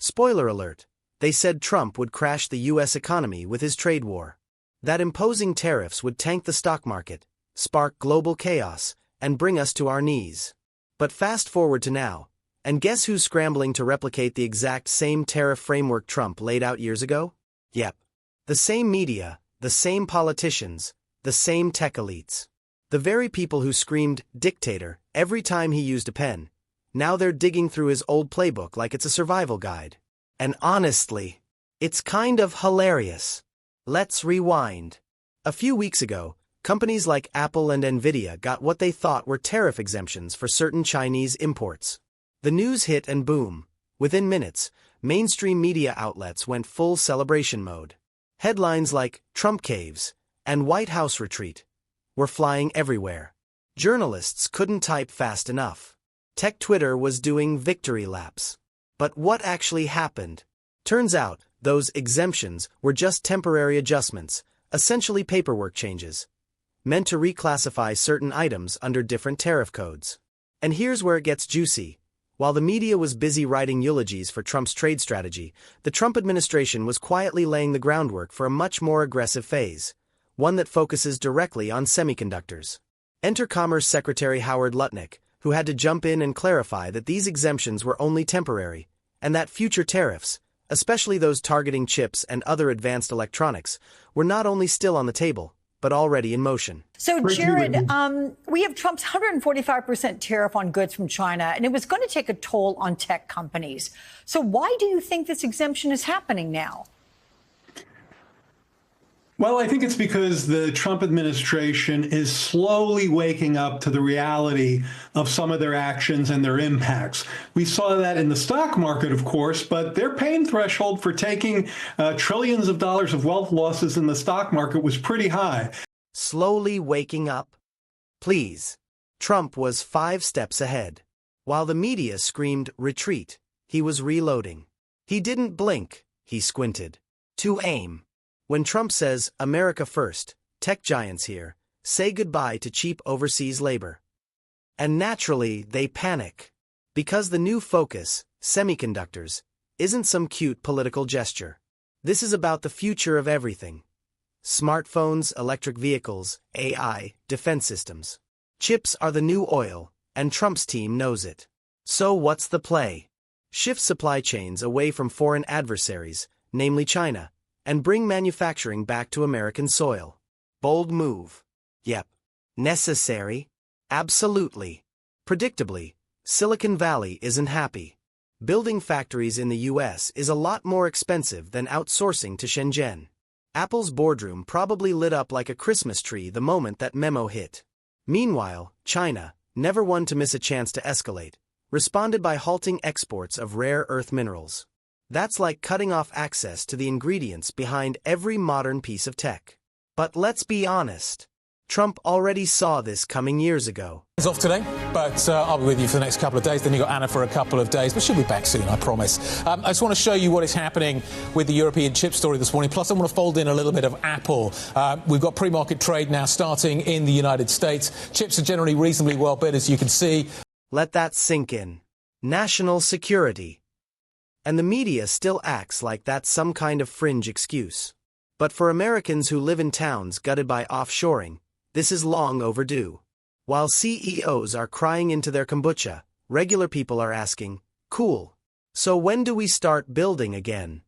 Spoiler alert, they said Trump would crash the US economy with his trade war. That imposing tariffs would tank the stock market, spark global chaos, and bring us to our knees. But fast forward to now, and guess who's scrambling to replicate the exact same tariff framework Trump laid out years ago? Yep. The same media, the same politicians, the same tech elites. The very people who screamed dictator every time he used a pen. Now they're digging through his old playbook like it's a survival guide. And honestly, it's kind of hilarious. Let's rewind. A few weeks ago, companies like Apple and Nvidia got what they thought were tariff exemptions for certain Chinese imports. The news hit and boom. Within minutes, mainstream media outlets went full celebration mode. Headlines like Trump caves and White House retreat were flying everywhere. Journalists couldn't type fast enough. Tech Twitter was doing victory laps. But what actually happened? Turns out, those exemptions were just temporary adjustments, essentially paperwork changes, meant to reclassify certain items under different tariff codes. And here's where it gets juicy. While the media was busy writing eulogies for Trump's trade strategy, the Trump administration was quietly laying the groundwork for a much more aggressive phase, one that focuses directly on semiconductors. Enter Commerce Secretary Howard Lutnick, who had to jump in and clarify that these exemptions were only temporary, and that future tariffs, especially those targeting chips and other advanced electronics, were not only still on the table, but already in motion. So, Jared, we have Trump's 145% tariff on goods from China, and it was going to take a toll on tech companies. So why do you think this exemption is happening now? Well, I think it's because the Trump administration is slowly waking up to the reality of some of their actions and their impacts. We saw that in the stock market, of course, but their pain threshold for taking trillions of dollars of wealth losses in the stock market was pretty high. Slowly waking up? Please. Trump was 5 steps ahead. While the media screamed retreat, he was reloading. He didn't blink, he squinted. To aim. When Trump says, America first, tech giants here, say goodbye to cheap overseas labor. And naturally, they panic. Because the new focus, semiconductors, isn't some cute political gesture. This is about the future of everything. Smartphones, electric vehicles, AI, defense systems. Chips are the new oil, and Trump's team knows it. So what's the play? Shift supply chains away from foreign adversaries, namely China, and bring manufacturing back to American soil. Bold move. Yep. Necessary? Absolutely. Predictably, Silicon Valley isn't happy. Building factories in the US is a lot more expensive than outsourcing to Shenzhen. Apple's boardroom probably lit up like a Christmas tree the moment that memo hit. Meanwhile, China, never one to miss a chance to escalate, responded by halting exports of rare earth minerals. That's like cutting off access to the ingredients behind every modern piece of tech. But let's be honest. Trump already saw this coming years ago. He's off today, but I'll be with you for the next couple of days. Then you've got Anna for a couple of days, but she'll be back soon, I promise. I just want to show you what is happening with the European chip story this morning. Plus, I want to fold in a little bit of Apple. We've got pre-market trade now starting in the United States. Chips are generally reasonably well bid, as you can see. Let that sink in. National security. And the media still acts like that's some kind of fringe excuse. But for Americans who live in towns gutted by offshoring, this is long overdue. While CEOs are crying into their kombucha, regular people are asking, cool. So when do we start building again?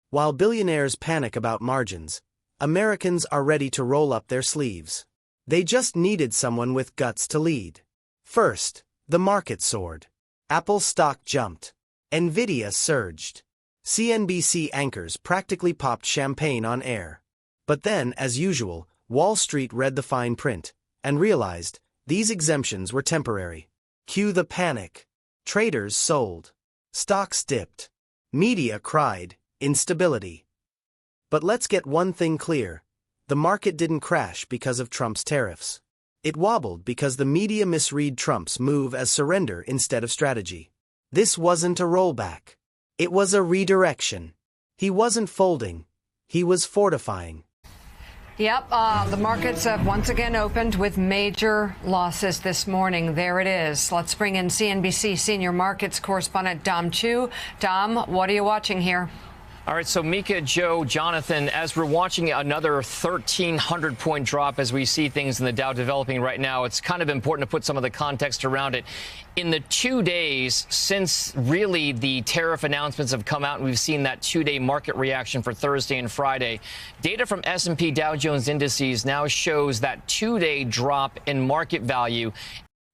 While billionaires panic about margins, Americans are ready to roll up their sleeves. They just needed someone with guts to lead. First, the market soared. Apple stock jumped. Nvidia surged. CNBC anchors practically popped champagne on air. But then, as usual, Wall Street read the fine print and realized these exemptions were temporary. Cue the panic. Traders sold. Stocks dipped. Media cried, instability. But let's get one thing clear. The market didn't crash because of Trump's tariffs. It wobbled because the media misread Trump's move as surrender instead of strategy. This wasn't a rollback. It was a redirection. He wasn't folding. He was fortifying. Yep, the markets have once again opened with major losses this morning. There it is. Let's bring in CNBC senior markets correspondent Dom Chu. Dom, what are you watching here? All right, so Mika, Joe, Jonathan, as we're watching another 1,300-point drop as we see things in the Dow developing right now, it's kind of important to put some of the context around it. In the 2 days since really the tariff announcements have come out, and we've seen that 2-day market reaction for Thursday and Friday, data from S&P Dow Jones Indices now shows that 2-day drop in market value.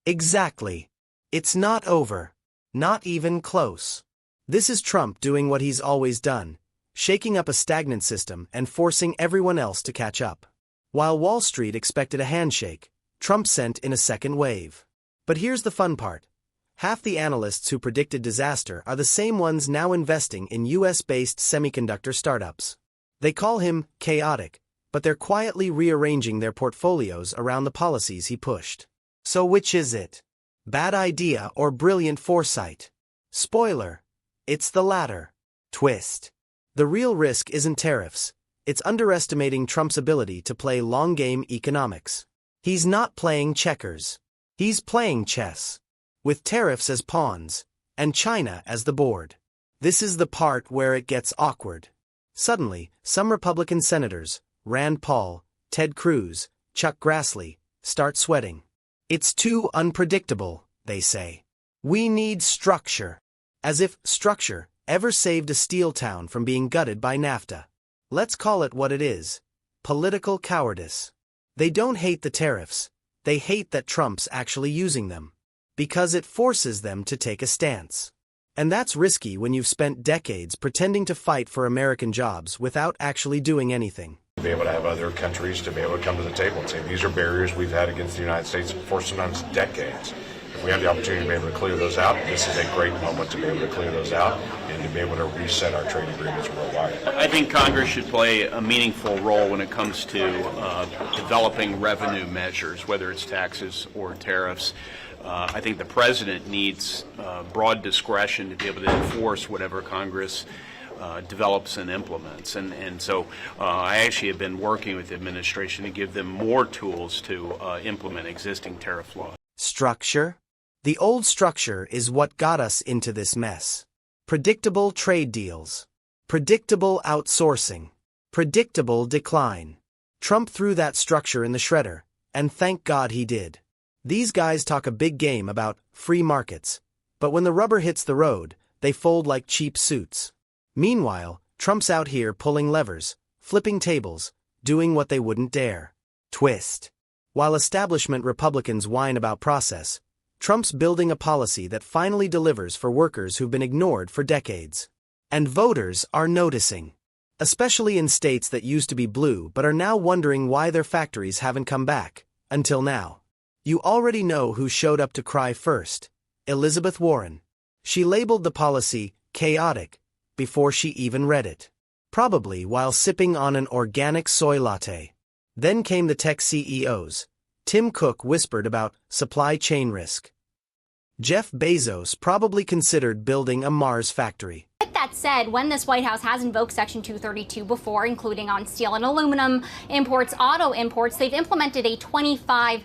Exactly. It's not over. Not even close. This is Trump doing what he's always done, shaking up a stagnant system and forcing everyone else to catch up. While Wall Street expected a handshake, Trump sent in a second wave. But here's the fun part. Half the analysts who predicted disaster are the same ones now investing in US-based semiconductor startups. They call him chaotic, but they're quietly rearranging their portfolios around the policies he pushed. So which is it? Bad idea or brilliant foresight? Spoiler. It's the latter. Twist. The real risk isn't tariffs. It's underestimating Trump's ability to play long-game economics. He's not playing checkers. He's playing chess. With tariffs as pawns, and China as the board. This is the part where it gets awkward. Suddenly, some Republican senators, Rand Paul, Ted Cruz, Chuck Grassley, start sweating. It's too unpredictable, they say. We need structure. As if structure ever saved a steel town from being gutted by NAFTA. Let's call it what it is. Political cowardice. They don't hate the tariffs. They hate that Trump's actually using them. Because it forces them to take a stance. And that's risky when you've spent decades pretending to fight for American jobs without actually doing anything. To be able to have other countries to be able to come to the table and say these are barriers we've had against the United States for sometimes decades. If we have the opportunity to be able to clear those out, this is a great moment to be able to clear those out and to be able to reset our trade agreements worldwide. I think Congress should play a meaningful role when it comes to developing revenue measures, whether it's taxes or tariffs. I think the president needs broad discretion to be able to enforce whatever Congress develops and implements. And so I actually have been working with the administration to give them more tools to implement existing tariff laws. Structure? The old structure is what got us into this mess. Predictable trade deals. Predictable outsourcing. Predictable decline. Trump threw that structure in the shredder, and thank God he did. These guys talk a big game about free markets, but when the rubber hits the road, they fold like cheap suits. Meanwhile, Trump's out here pulling levers, flipping tables, doing what they wouldn't dare. Twist. While establishment Republicans whine about process, Trump's building a policy that finally delivers for workers who've been ignored for decades. And voters are noticing. Especially in states that used to be blue but are now wondering why their factories haven't come back. Until now. You already know who showed up to cry first. Elizabeth Warren. She labeled the policy chaotic before she even read it. Probably while sipping on an organic soy latte. Then came the tech CEOs. Tim Cook whispered about supply chain risk. Jeff Bezos probably considered building a Mars factory. With that said, when this White House has invoked Section 232 before, including on steel and aluminum imports, auto imports, they've implemented a 25%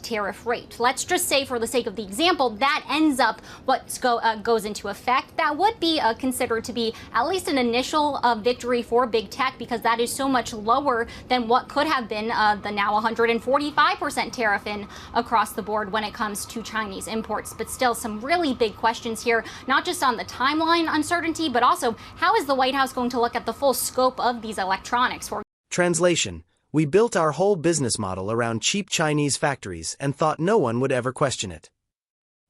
tariff rate. Let's just say, for the sake of the example, that ends up what goes into effect. That would be considered to be at least an initial victory for big tech, because that is so much lower than what could have been the now 145% tariff in across the board when it comes to Chinese imports. But still, some really big questions here, not just on the timeline uncertainty, but also how is the White House going to look at the full scope of these electronics? Translation: we built our whole business model around cheap Chinese factories and thought no one would ever question it.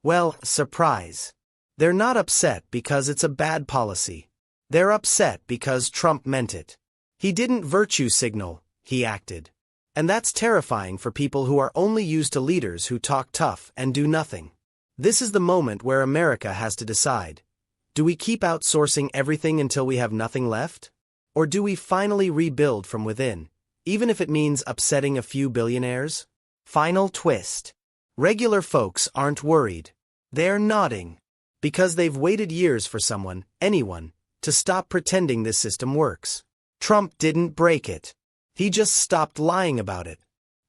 Well, surprise. They're not upset because it's a bad policy. They're upset because Trump meant it. He didn't virtue signal, he acted. And that's terrifying for people who are only used to leaders who talk tough and do nothing. This is the moment where America has to decide. Do we keep outsourcing everything until we have nothing left? Or do we finally rebuild from within, even if it means upsetting a few billionaires? Final twist. Regular folks aren't worried. They're nodding. Because they've waited years for someone, anyone, to stop pretending this system works. Trump didn't break it. He just stopped lying about it.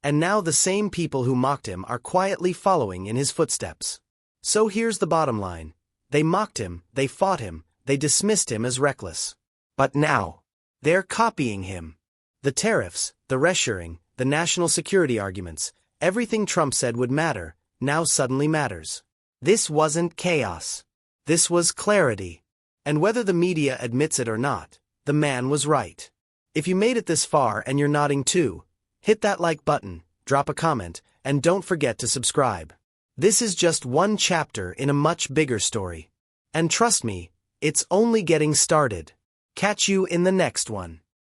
And now the same people who mocked him are quietly following in his footsteps. So here's the bottom line. They mocked him, they fought him, they dismissed him as reckless. But now, they're copying him. The tariffs, the reshoring, the national security arguments, everything Trump said would matter, now suddenly matters. This wasn't chaos. This was clarity. And whether the media admits it or not, the man was right. If you made it this far and you're nodding too, hit that like button, drop a comment, and don't forget to subscribe. This is just one chapter in a much bigger story. And trust me, it's only getting started. Catch you in the next one.